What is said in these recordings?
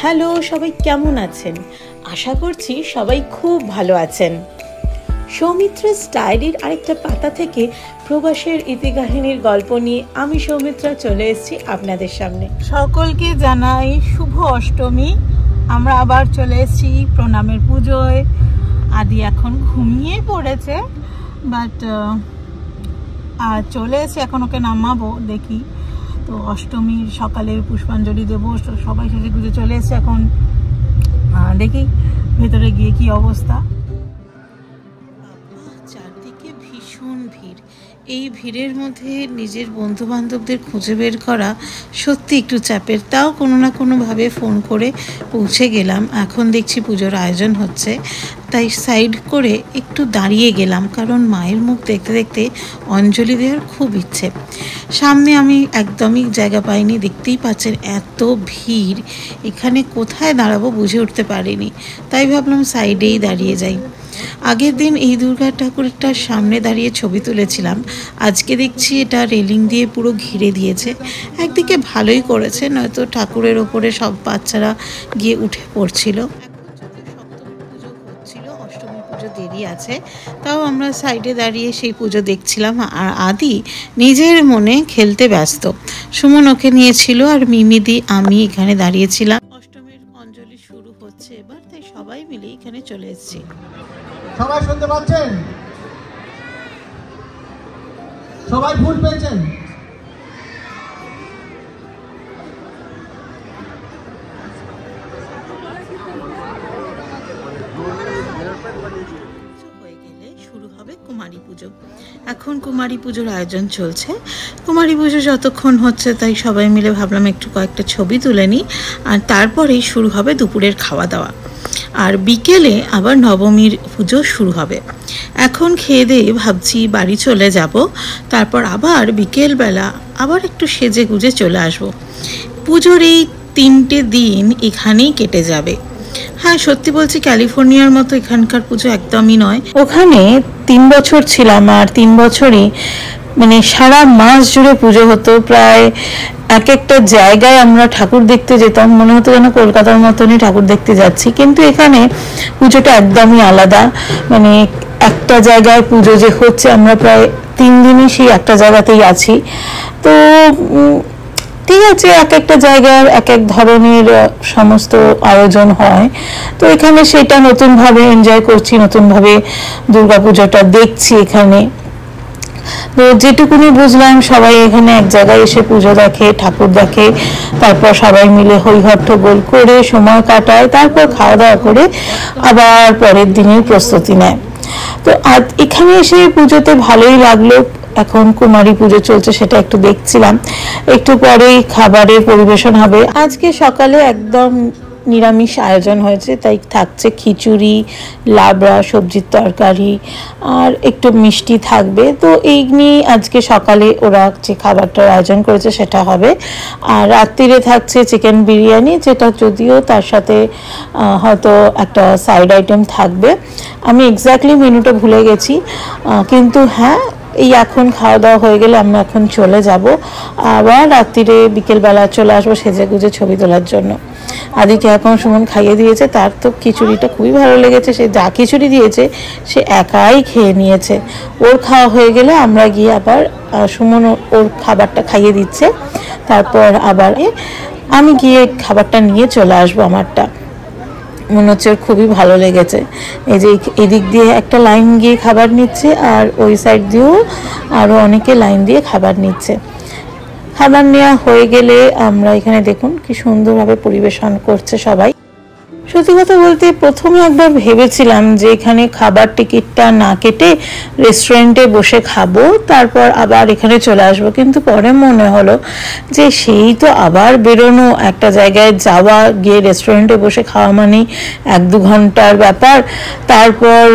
Hello, সবাই কেমন আছেন? আশা করছি সবাই খুব ভালো আছেন। সৌমিত্রা's ডায়েরির আরেকটা পাতা থেকে প্রবাসের ইতিকাহিনীর গল্প নিয়ে আমি সৌমিত্রা চলে এসেছি আপনাদের সামনে। সকলকে জানাই শুভ অষ্টমী। আমরা আবার চলে এসেছি প্রণামের পুজোয়। আদি এখন ঘুমিয়ে পড়েছে, বাট চলে এসে এখন ওকে নামাবো, দেখি। তো অষ্টমীর সকালের পুষ্পাঞ্জলি দেবো, সবাই সেজে গুজে চলে এসছে। এখন দেখি ভেতরে গিয়ে কি অবস্থা। চারদিকে ভীষণ ভিড়। এই ভিড়ের মধ্যে নিজের বন্ধু বান্ধবদের খুঁজে বের করা সত্যি একটু চাপের। তাও কোনো না কোনোভাবে ফোন করে পৌঁছে গেলাম। এখন দেখছি পুজোর আয়োজন হচ্ছে, তাই সাইড করে একটু দাঁড়িয়ে গেলাম, কারণ মায়ের মুখ দেখতে দেখতে অঞ্জলি দেওয়ার খুব ইচ্ছে। সামনে আমি একদমই জায়গা পাইনি, দেখতেই পাচ্ছেন এত ভিড়। এখানে কোথায় দাঁড়াবো বুঝে উঠতে পারিনি, তাই ভাবলাম সাইডেই দাঁড়িয়ে যাই। আগের দিন এই দুর্গা ঠাকুরটার সামনে দাঁড়িয়ে ছবি তুলেছিলাম, আজকে দেখছি এটা রেলিং দিয়ে পুরো ঘিরে দিয়েছে। একদিকে ভালোই করেছে, নয়তো ঠাকুরের ওপরে সব বাচ্চারা গিয়ে উঠে পড়ছিল। অষ্টমী পুজো দেরি আছে, তাও আমরা সাইডে দাঁড়িয়ে সেই পুজো দেখছিলাম। আর আদি নিজের মনে খেলতে ব্যস্ত। সুমন ওকে নিয়েছিল, আর মিমিদি আমি এখানে দাঁড়িয়েছিলাম। অষ্টমীর অঞ্জলি শুরু হচ্ছে এবার, তাই সবাই মিলে এখানে চলে এসেছি। সবাই শুনতে পাচ্ছেন? সবাই ফুল পেয়েছেন? শুরু হবে কুমারী পুজো। এখন কুমারী পুজোর আয়োজন চলছে। কুমারী পুজো যতক্ষণ হচ্ছে, তাই সবাই মিলে ভাবলাম একটু কয়েকটা ছবি তুলে নিই, আর তারপরেই শুরু হবে দুপুরের খাওয়া দাওয়া। আর বিকেলে আবার নবমীর পুজো শুরু হবে। এখন খেয়ে দিয়ে ভাবছি বাড়ি চলে যাব, তারপর আবার বিকেলবেলা আবার একটু সেজে গুজে চলে আসব। পুজোর এই 3টে দিন এখানেই কেটে যাবে। হ্যাঁ, সত্যি বলছি, ক্যালিফোর্নিয়ার মতো এখানকার পুজো একদমই নয়। ওখানে 3 বছর ছিলাম, আর 3 বছরই মানে সারা মাস জুড়ে পুজো হতো। প্রায় এক একটা জায়গায় আমরা ঠাকুর দেখতে যেতাম, মনে হতো যেন কলকাতার মতনই ঠাকুর দেখতে যাচ্ছি। কিন্তু এখানে পুজোটা একদমই আলাদা। মানে একটা জায়গায় পুজো যে হচ্ছে, আমরা প্রায় 3 দিনই সেই একটা জায়গাতেই আছি। তো ঠিক আছে, এক একটা জায়গার এক এক ধরনের সমস্ত আয়োজন হয়। তো এখানে সেটা নতুনভাবে এনজয় করছি, নতুনভাবে দুর্গাপুজোটা দেখছি এখানে। তো যেটুকুনি বুঝলাম, সবাই এখানে এক জায়গায় এসে পুজো দেখে, ঠাকুর দেখে, তারপর সবাই মিলে হই হট্টগোল করে সময় কাটায়, তারপর খাওয়া দাওয়া করে আবার পরের দিনের প্রস্তুতি নেয়। তো আজ এখানে এসে পুজোতে ভালোই লাগলো। এখন কুমারী পুজো চলছে, সেটা একটু দেখছিলাম। একটু পরেই খাবারের পরিবেশন হবে। আজকে সকালে একদম নিরামিষ আয়োজন হয়েছে, তাই থাকছে খিচুড়ি, লাবড়া, সবজির তরকারি, আর একটু মিষ্টি থাকবে। তো এই নিয়ে আজকে সকালে ওরা যে খাবারটার আয়োজন করেছে সেটা হবে। আর রাত্রিরে থাকছে চিকেন বিরিয়ানি, যেটা যদিও তার সাথে হয়তো একটা সাইড আইটেম থাকবে। আমি এক্স্যাক্টলি মেনুটা ভুলে গেছি, কিন্তু হ্যাঁ, এই এখন খাওয়া দাওয়া হয়ে গেলে আমরা এখন চলে যাব। আবার রাত্রিরে বিকেলবেলা চলে আসবো সেজে গুজে ছবি তোলার জন্য। আদিকে এখন সুমন খাইয়ে দিয়েছে, তার তো খিচুড়িটা খুবই ভালো লেগেছে। সে যা খিচুড়ি দিয়েছে সে একাই খেয়ে নিয়েছে। ওর খাওয়া হয়ে গেলে আমরা গিয়ে আবার সুমন ওর খাবারটা খাইয়ে দিচ্ছে, তারপর আবার আমি গিয়ে খাবারটা নিয়ে চলে আসবো আমারটা। মনে হচ্ছে খুবই ভালো লেগেছে। এই যে এদিক দিয়ে একটা লাইন গিয়ে খাবার নিচ্ছে, আর ওই সাইড দিয়েও আরও অনেকে লাইন দিয়ে খাবার নিচ্ছে। খাবার নেওয়া হয়ে গেলে আমরা এখানে দেখুন কি সুন্দরভাবে পরিবেশন করছে সবাই। সত্যি কথা বলতে প্রথমে একবার ভেবেছিলাম যে এখানে খাবার টিকিটটা না কেটে রেস্টুরেন্টে বসে খাবো, তারপর আবার এখানে চলে আসবো। কিন্তু পরে মনে হলো যে সেই তো আবার বেরোনো, একটা জায়গায় যাওয়া, গিয়ে রেস্টুরেন্টে বসে খাওয়া মানে 1-2 ঘন্টার ব্যাপার। তারপর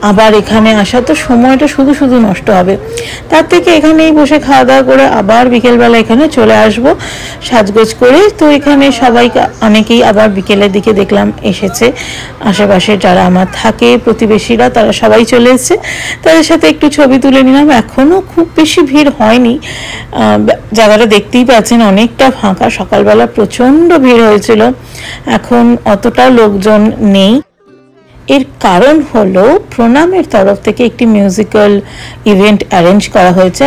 আবার এখানে আসা তো সময়টা শুধু শুধু নষ্ট হবে, তার থেকে এখানেই বসে খাওয়া দাওয়া করে আবার বিকেলবেলা এখানে চলে আসব সাজগোজ করে। তো এখানে সবাই অনেকেই আবার বিকেলের দিকে দেখলাম এসেছে, আশেপাশে যারা আমার থাকে প্রতিবেশীরা তারা সবাই চলে এসেছে, তাদের সাথে একটু ছবি তুলে নিলাম। এখনও খুব বেশি ভিড় হয়নি, জায়গাটা দেখতেই পাচ্ছেন অনেকটা ফাঁকা, সকালবেলা প্রচণ্ড ভিড় হয়েছিল, এখন অতটা লোকজন নেই। এর কারণ হলো প্রণামের তরফ থেকে একটি মিউজিক্যাল ইভেন্ট অ্যারেঞ্জ করা হয়েছে,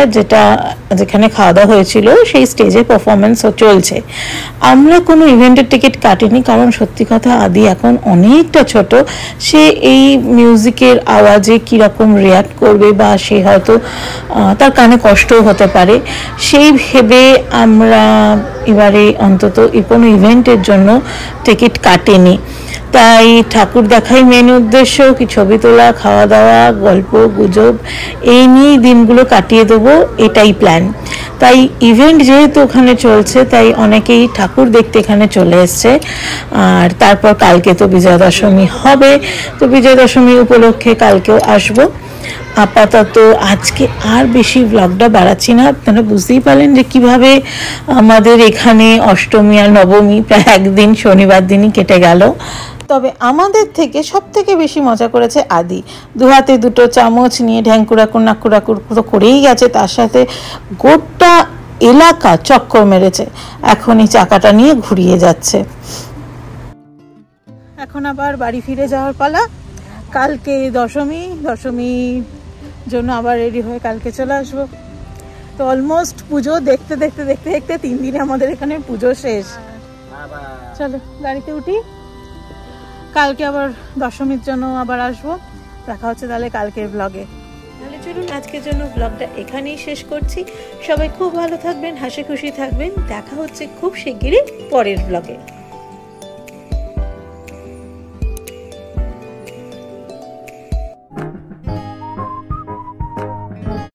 যেখানে খাওয়া দাওয়া হয়েছিল সেই স্টেজে পারফরমেন্সও চলছে। আমরা কোনো ইভেন্টের টিকিট কাটিনি, কারণ সত্যি কথা আদি এখন অনেকটা ছোট, সে এই মিউজিকের আওয়াজে কীরকম রিয়াক্ট করবে বা সে হয়তো তার কানে কষ্টও হতে পারে, সেই ভেবে আমরা এবারে অন্তত কোনো ইভেন্টের জন্য টিকিট কাটিনি। তাই ঠাকুর দেখাই মেন উদ্দেশ্য, কি ছবি তোলা, খাওয়া দাওয়া, গল্প গুজব এই নিয়েই দিনগুলো কাটিয়ে দেবো, এটাই প্ল্যান। তাই ইভেন্ট যেহেতু ওখানে চলছে তাই অনেকেই ঠাকুর দেখতে এখানে চলে এসছে। আর তারপর কালকে তো বিজয়া দশমী হবে, তো বিজয়া দশমী উপলক্ষে কালকেও আসবো। আপাতত আজকে আর বেশি ব্লগটা বাড়াচ্ছি না, আপনারা বুঝতেই পারলেন যে কিভাবে আমাদের এখানে অষ্টমী আর নবমী প্রায় একদিন শনিবার দিনই কেটে গেল। তবে আমাদের থেকে সব থেকে বেশি মজা করেছে আদি, দু হাতে দুটো চামচ নিয়ে ঢ্যাঙ্কুরাকুর নাকুরাকুর তো করেই গেছে, তার সাথে গোটা এলাকা চক্কর মেরেছে, এখন এই চাকাটা নিয়ে ঘুরিয়ে যাচ্ছে। এখন আবার বাড়ি ফিরে যাওয়ার পালা। কালকে দশমীর জন্য আবার রেডি হয়ে কালকে চলে আসবো। তো অলমোস্ট পুজো দেখতে 3 দিনে আমাদের এখানে পুজো শেষ। চলো গাড়িতে উঠি, কালকে আবার দশমীর জন্য আবার আসবো। দেখা হচ্ছে তাহলে কালকের ব্লগে। তাহলে চলুন আজকের জন্য ব্লগটা এখানেই শেষ করছি। সবাই খুব ভালো থাকবেন, হাসি খুশি থাকবেন, দেখা হচ্ছে খুব শিগগিরই পরের ব্লগে।